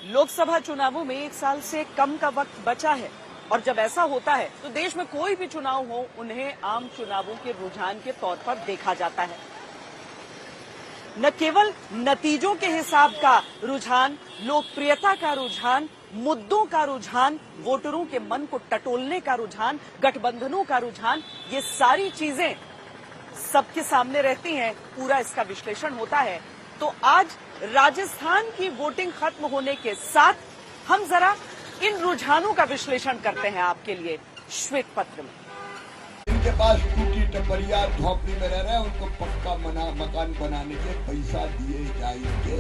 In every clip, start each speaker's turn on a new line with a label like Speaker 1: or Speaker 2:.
Speaker 1: लोकसभा चुनावों में 1 साल से कम का वक्त बचा है और जब ऐसा होता है तो देश में कोई भी चुनाव हो उन्हें आम चुनावों के रुझान के तौर पर देखा जाता है। न केवल नतीजों के हिसाब का रुझान, लोकप्रियता का रुझान, मुद्दों का रुझान, वोटरों के मन को टटोलने का रुझान, गठबंधनों का रुझान, ये सारी चीजें सबके सामने रहती हैं, पूरा इसका विश्लेषण होता है। तो आज राजस्थान की वोटिंग खत्म होने के साथ हम जरा इन रुझानों का विश्लेषण करते हैं आपके लिए श्वेत पत्र में।
Speaker 2: इनके पास टूटी टपरिया झोपड़ी में रह रहे हैं, उनको पक्का मकान बनाने के पैसा दिए जाएंगे।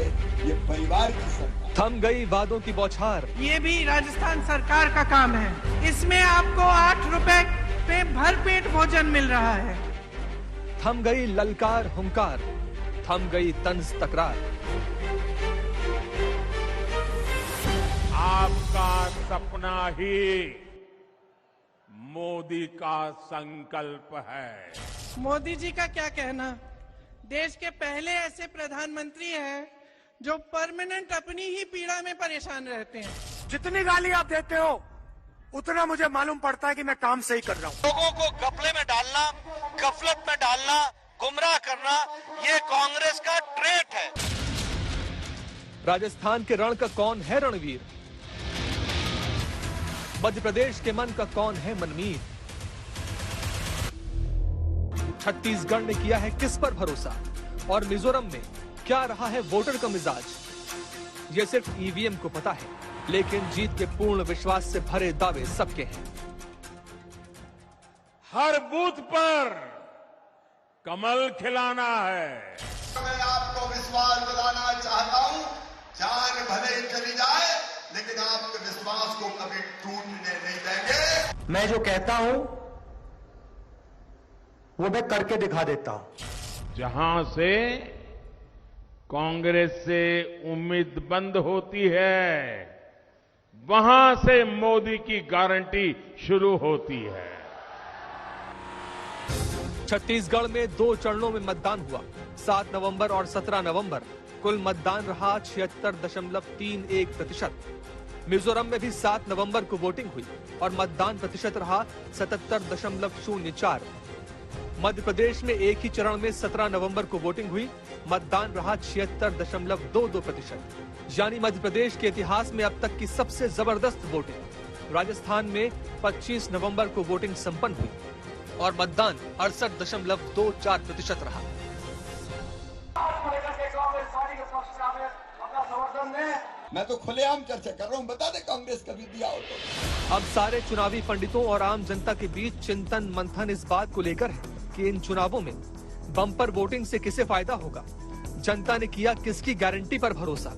Speaker 2: ये परिवार की सरकार।
Speaker 3: थम गई वादों की बौछार।
Speaker 4: ये भी राजस्थान सरकार का काम है। इसमें आपको 8 रुपए पे भरपेट भोजन मिल रहा है।
Speaker 3: थम गई ललकार हुंकार, थम गई तंज तकरार।
Speaker 5: आपका सपना ही मोदी का संकल्प है।
Speaker 4: मोदी जी का क्या कहना, देश के पहले ऐसे प्रधानमंत्री हैं जो परमानेंट अपनी ही पीड़ा में परेशान रहते हैं।
Speaker 6: जितनी गाली आप देते हो उतना मुझे मालूम पड़ता है कि मैं काम सही कर रहा हूँ।
Speaker 7: लोगों को घपले में डालना, गफलत में डालना, गुमराह करना, ये कांग्रेस का ट्रेट है।
Speaker 3: राजस्थान के रण का कौन है रणवीर? मध्य प्रदेश के मन का कौन है मनमीर? छत्तीसगढ़ ने किया है किस पर भरोसा और मिजोरम में क्या रहा है वोटर का मिजाज? ये सिर्फ ईवीएम को पता है, लेकिन जीत के पूर्ण विश्वास से भरे दावे सबके हैं।
Speaker 5: हर बूथ पर कमल खिलाना है।
Speaker 2: मैं आपको विश्वास दिलाना चाहता हूँ, जान भले ही चली जाए लेकिन आपके विश्वास को कभी टूटने नहीं देंगे।
Speaker 6: मैं जो कहता हूँ वो मैं करके दिखा देता हूँ।
Speaker 5: जहां से कांग्रेस से उम्मीद बंद होती है, वहां से मोदी की गारंटी शुरू होती है।
Speaker 3: छत्तीसगढ़ में 2 चरणों में मतदान हुआ, 7 नवंबर और 17 नवंबर। कुल मतदान रहा 76.31%। मिजोरम में भी 7 नवंबर को वोटिंग हुई और मतदान प्रतिशत रहा 77.04। मध्य प्रदेश में एक ही चरण में 17 नवंबर को वोटिंग हुई, मतदान रहा 76.22%। यानी मध्य प्रदेश के इतिहास में अब तक की सबसे जबरदस्त वोटिंग। राजस्थान में 25 नवंबर को वोटिंग संपन्न हुई और मतदान 68.24% रहा।
Speaker 2: मैं तो खुलेआम चर्चा कर रहा हूँ, बता दे कांग्रेस कभी दिया हो तो।
Speaker 3: अब सारे चुनावी पंडितों और आम जनता के बीच चिंतन मंथन इस बात को लेकर है कि इन चुनावों में बम्पर वोटिंग से किसे फायदा होगा। जनता ने किया किसकी गारंटी पर भरोसा?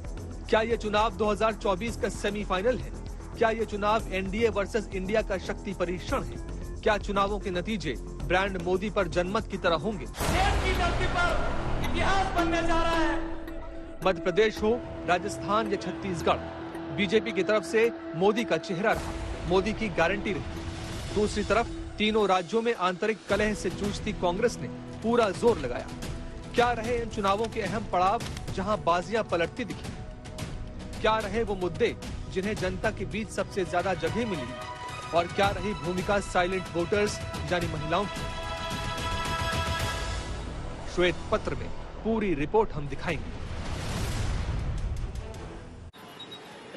Speaker 3: क्या ये चुनाव 2024 का सेमीफाइनल है? क्या ये चुनाव एनडीए वर्सेस इंडिया का शक्ति परीक्षण है? क्या चुनावों के नतीजे ब्रांड मोदी पर जनमत की तरह होंगे?
Speaker 4: देश की धरती पर इतिहास बनने जा रहा है।
Speaker 3: मध्य प्रदेश हो, राजस्थान या छत्तीसगढ़, बीजेपी की तरफ से मोदी का चेहरा रहा, मोदी की गारंटी रही। दूसरी तरफ तीनों राज्यों में आंतरिक कलह से जूझती कांग्रेस ने पूरा जोर लगाया। क्या रहे इन चुनावों के अहम पड़ाव जहां बाजियां पलटती दिखी? क्या रहे वो मुद्दे जिन्हें जनता के बीच सबसे ज्यादा जगह मिली? और क्या रही भूमिका साइलेंट वोटर्स यानी महिलाओं की? श्वेत पत्र में पूरी रिपोर्ट हम दिखाएंगे।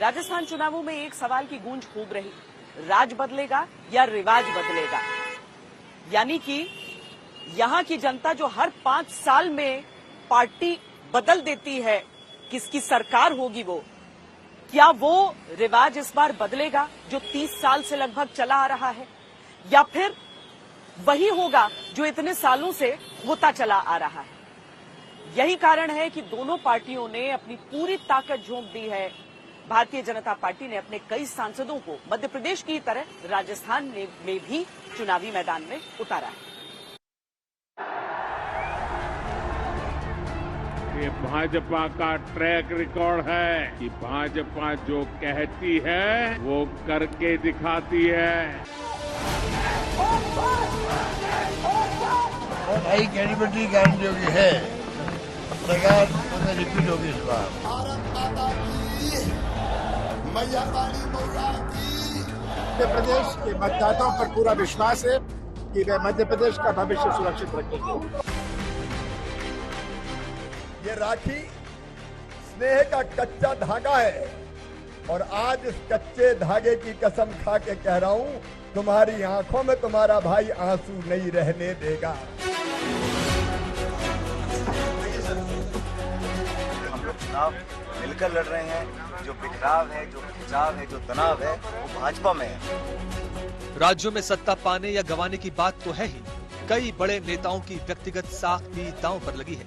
Speaker 1: राजस्थान चुनावों में एक सवाल की गूंज खूब रही, राज बदलेगा या रिवाज बदलेगा? यानी कि यहां की जनता जो हर 5 साल में पार्टी बदल देती है, किसकी सरकार होगी वो, क्या वो रिवाज इस बार बदलेगा जो 30 साल से लगभग चला आ रहा है, या फिर वही होगा जो इतने सालों से होता चला आ रहा है? यही कारण है कि दोनों पार्टियों ने अपनी पूरी ताकत झोंक दी है। भारतीय जनता पार्टी ने अपने कई सांसदों को मध्य प्रदेश की तरह राजस्थान में भी चुनावी मैदान में उतारा है।
Speaker 5: ये भाजपा का ट्रैक रिकॉर्ड है कि भाजपा जो कहती है वो करके दिखाती है।
Speaker 2: नई कैबिनेट गारंटी होगी है, सरकार रिपीट होगी इस बार। भारत माता की मैया पानी मौला की।
Speaker 6: मध्य प्रदेश के मतदाताओं पर पूरा विश्वास है कि वे मध्य प्रदेश का भविष्य सुरक्षित रखेंगे।
Speaker 2: ये राखी स्नेह का कच्चा धागा है और आज इस कच्चे धागे की कसम खा के कह रहा हूं, तुम्हारी आंखों में तुम्हारा भाई आंसू नहीं रहने देगा।
Speaker 8: हम लोग चुनाव मिलकर लड़ रहे हैं। जो बिखराव है, जो खिंचाव है, जो तनाव है, वो भाजपा में है।
Speaker 3: राज्यों में सत्ता पाने या गंवाने की बात तो है ही, कई बड़े नेताओं की व्यक्तिगत साख भी दांव पर लगी है।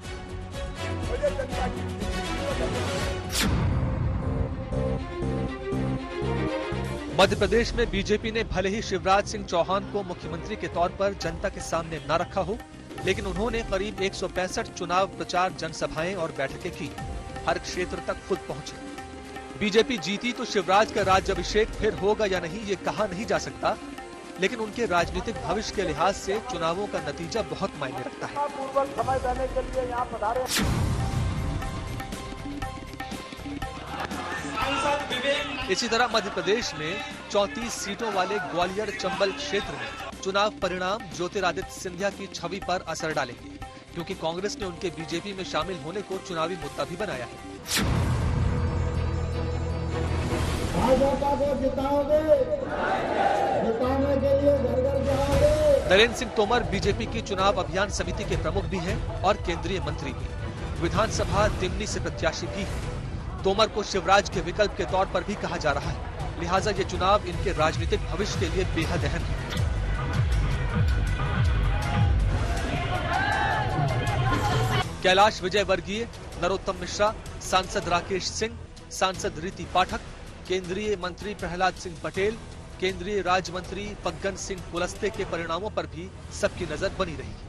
Speaker 3: मध्य प्रदेश में बीजेपी ने भले ही शिवराज सिंह चौहान को मुख्यमंत्री के तौर पर जनता के सामने न रखा हो, लेकिन उन्होंने करीब 165 चुनाव प्रचार जनसभाएं और बैठकें की। हर क्षेत्र तक खुद पहुंचे। बीजेपी जीती तो शिवराज का राज्याभिषेक फिर होगा या नहीं ये कहा नहीं जा सकता, लेकिन उनके राजनीतिक भविष्य के लिहाज से चुनावों का नतीजा बहुत मायने रखता है।
Speaker 6: समय देने के लिए यहाँ पधारे।
Speaker 3: इसी तरह मध्य प्रदेश में 34 सीटों वाले ग्वालियर चंबल क्षेत्र में चुनाव परिणाम ज्योतिरादित्य सिंधिया की छवि पर असर डालेंगे, क्योंकि कांग्रेस ने उनके बीजेपी में शामिल होने को चुनावी मुद्दा भी बनाया है।
Speaker 6: भाजपा को जिताओगे, जिताने के लिए घर घर जाओगे।
Speaker 3: नरेंद्र सिंह तोमर बीजेपी की चुनाव अभियान समिति के प्रमुख भी हैं और केंद्रीय मंत्री भी। विधानसभा दिमनी से प्रत्याशी भी हैं। तोमर को शिवराज के विकल्प के तौर पर भी कहा जा रहा है, लिहाजा ये चुनाव इनके राजनीतिक भविष्य के लिए बेहद अहम है। कैलाश विजयवर्गीय, नरोत्तम मिश्रा, सांसद राकेश सिंह, सांसद रीति पाठक, केंद्रीय मंत्री प्रहलाद सिंह पटेल, केंद्रीय राज्य मंत्री फग्गन सिंह कुलस्ते के परिणामों पर भी सबकी नजर बनी रहेगी।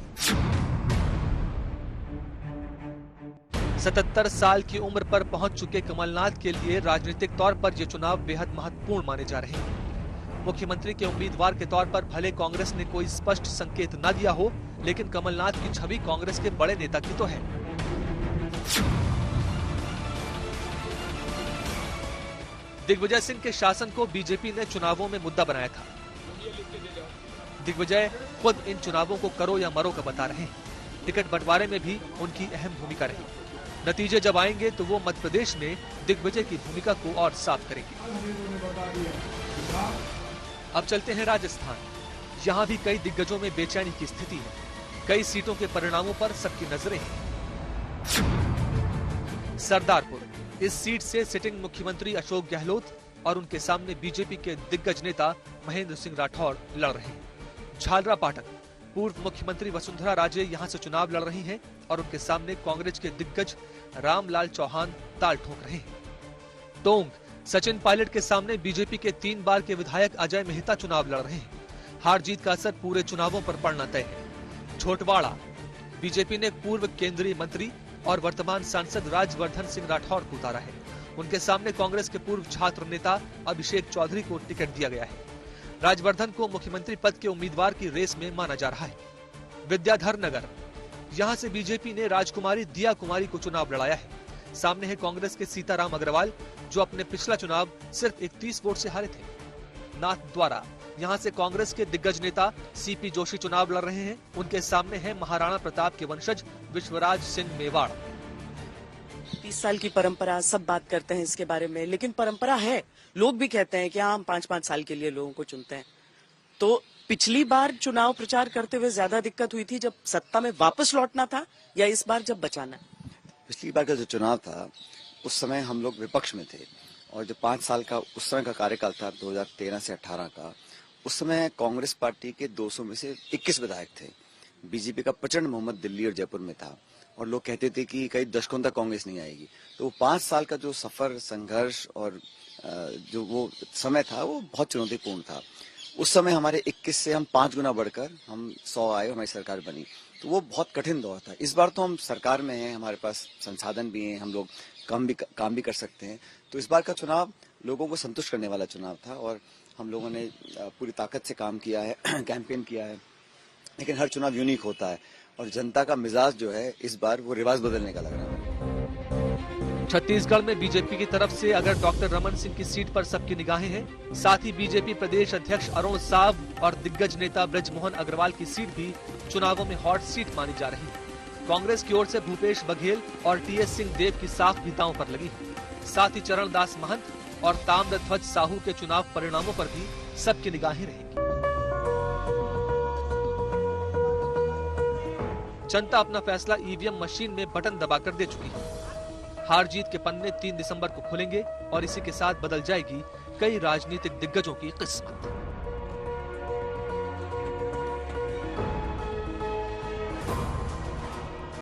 Speaker 3: 77 साल की उम्र पर पहुंच चुके कमलनाथ के लिए राजनीतिक तौर पर ये चुनाव बेहद महत्वपूर्ण माने जा रहे हैं। मुख्यमंत्री के उम्मीदवार के तौर पर भले कांग्रेस ने कोई स्पष्ट संकेत न दिया हो, लेकिन कमलनाथ की छवि कांग्रेस के बड़े नेता की तो है। दिग्विजय सिंह के शासन को बीजेपी ने चुनावों में मुद्दा बनाया था। दिग्विजय खुद इन चुनावों को करो या मरो का बता रहे हैं। टिकट बंटवारे में भी उनकी अहम भूमिका रही। नतीजे जब आएंगे तो वो मध्य प्रदेश में दिग्विजय की भूमिका को और साफ करेंगे। अब चलते हैं राजस्थान। यहाँ भी कई दिग्गजों में बेचैनी की स्थिति है। कई सीटों के परिणामों पर सबकी नजरें हैं। सरदारपुर, इस सीट से सिटिंग मुख्यमंत्री अशोक गहलोत और उनके सामने बीजेपी के दिग्गज नेता महेंद्र सिंह राठौड़ लड़ रहे हैं। झालरापाटन, पूर्व मुख्यमंत्री वसुंधरा राजे यहां से चुनाव लड़ रही हैं और उनके सामने कांग्रेस के दिग्गज रामलाल चौहान ताल ठोक रहे हैं। टोंक, सचिन पायलट के सामने बीजेपी के 3 बार के विधायक अजय मेहता चुनाव लड़ रहे हैं। हार जीत का असर पूरे चुनावों पर पड़ना तय है। छोटवाड़ा, बीजेपी ने पूर्व केंद्रीय मंत्री और वर्तमान सांसद राजवर्धन सिंह राठौड़ को उतारा है। उनके सामने कांग्रेस के पूर्व छात्र नेता अभिषेक चौधरी को टिकट दिया गया है। राजवर्धन को मुख्यमंत्री पद के उम्मीदवार की रेस में माना जा रहा है। विद्याधर नगर, यहां से बीजेपी ने राजकुमारी दिया कुमारी को चुनाव लड़ाया है। सामने है कांग्रेस के सीताराम अग्रवाल, जो अपने पिछला चुनाव सिर्फ 31 वोट से हारे थे। नाथद्वारा, यहां से कांग्रेस के दिग्गज नेता सीपी जोशी चुनाव लड़ रहे हैं। उनके सामने है महाराणा प्रताप के वंशज विश्वराज सिंह मेवाड़।
Speaker 1: 30 साल की परंपरा, सब बात करते हैं इसके बारे में, लेकिन परंपरा है। लोग भी कहते हैं कि हम 5-5 साल के लिए लोगों को चुनते हैं। तो पिछली बार चुनाव प्रचार करते हुए ज्यादा दिक्कत हुई थी जब सत्ता में वापस लौटना था, या इस बार जब बचाना?
Speaker 8: पिछली बार का जो चुनाव था उस समय हम लोग विपक्ष में थे, और जो 5 साल का उस समय का कार्यकाल था 2013 से 18 का, उस समय कांग्रेस पार्टी के 200 में से 21 विधायक थे। बीजेपी का प्रचंड बहुमत दिल्ली और जयपुर में था, और लोग कहते थे कि कई दशकों तक कांग्रेस नहीं आएगी। तो वो 5 साल का जो सफर, संघर्ष और जो वो समय था वो बहुत चुनौतीपूर्ण था। उस समय हमारे 21 से हम 5 गुना बढ़कर हम 100 आए, हमारी सरकार बनी। तो वो बहुत कठिन दौर था। इस बार तो हम सरकार में हैं, हमारे पास संसाधन भी हैं, हम लोग काम भी कर सकते हैं। तो इस बार का चुनाव लोगों को संतुष्ट करने वाला चुनाव था, और हम लोगों ने पूरी ताकत से काम किया है, कैंपेन किया है। लेकिन हर चुनाव यूनिक होता है, और जनता का मिजाज जो है इस बार वो रिवाज बदलने का लग रहा है।
Speaker 3: छत्तीसगढ़ में बीजेपी की तरफ से अगर डॉक्टर रमन सिंह की सीट पर सबकी निगाहें हैं, साथ ही बीजेपी प्रदेश अध्यक्ष अरुण साव और दिग्गज नेता ब्रजमोहन अग्रवाल की सीट भी चुनावों में हॉट सीट मानी जा रही है। कांग्रेस की ओर से भूपेश बघेल और टीएस सिंहदेव की साख भी दांव पर लगी है। साथ ही चरणदास महंत और ताम्रध्वज साहू के चुनाव परिणामों पर भी सबकी निगाहें रहेंगी। जनता अपना फैसला ईवीएम मशीन में बटन दबाकर दे चुकी है। हार जीत के पन्ने 3 दिसंबर को खुलेंगे और इसी के साथ बदल जाएगी कई राजनीतिक दिग्गजों की किस्मत।